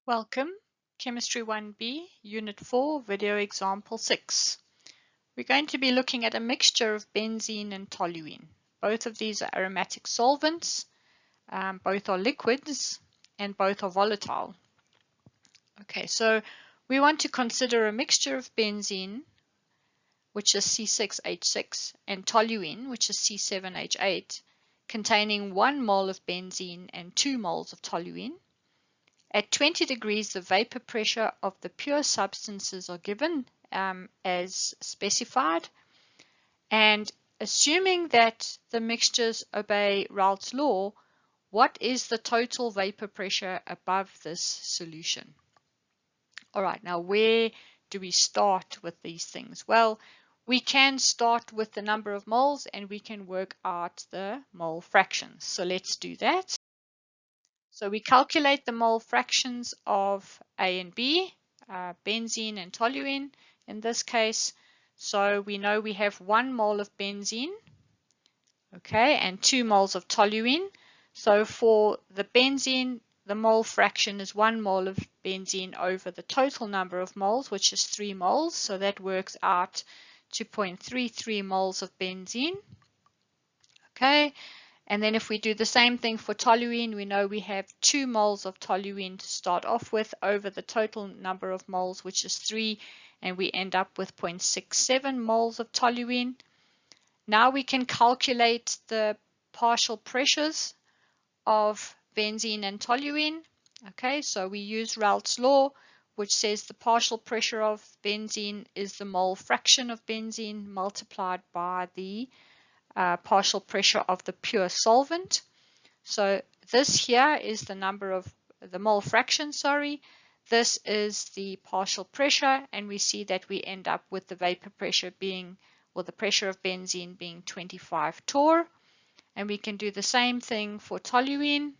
Welcome, Chemistry 1B, Unit 4, Video Example 6. We're going to be looking at a mixture of benzene and toluene. Both of these are aromatic solvents, both are liquids, and both are volatile. Okay, so we want to consider a mixture of benzene, which is C6H6, and toluene, which is C7H8, containing 1 mole of benzene and 2 moles of toluene. At 20 degrees, the vapor pressure of the pure substances are given as specified. And assuming that the mixtures obey Raoult's law, what is the total vapor pressure above this solution? All right, now where do we start with these things? Well, we can start with the number of moles and we can work out the mole fractions. So let's do that. So we calculate the mole fractions of A and B, benzene and toluene in this case. So we know we have 1 mole of benzene, okay, and 2 moles of toluene. So for the benzene, the mole fraction is 1 mole of benzene over the total number of moles, which is 3 moles. So that works out to 0.33 moles of benzene. Okay. And then if we do the same thing for toluene, we know we have 2 moles of toluene to start off with over the total number of moles, which is 3, and we end up with 0.67 moles of toluene. Now we can calculate the partial pressures of benzene and toluene. Okay, so we use Raoult's law, which says the partial pressure of benzene is the mole fraction of benzene multiplied by the partial pressure of the pure solvent. So this here is the number of the mole fraction, This is the partial pressure, and we see that we end up with the vapor pressure being, or the pressure of benzene being 25 torr. And we can do the same thing for toluene,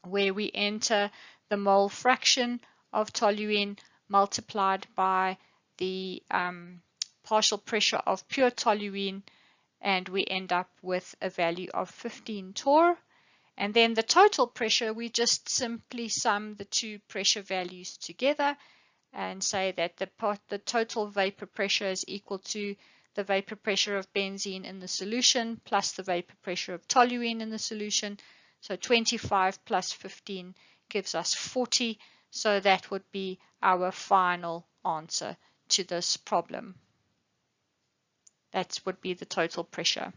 where we enter the mole fraction of toluene multiplied by the partial pressure of pure toluene, and we end up with a value of 15 torr. And then the total pressure, we just simply sum the two pressure values together and say that the total vapor pressure is equal to the vapor pressure of benzene in the solution plus the vapor pressure of toluene in the solution. So 25 plus 15 gives us 40. So that would be our final answer to this problem. That would be the total pressure.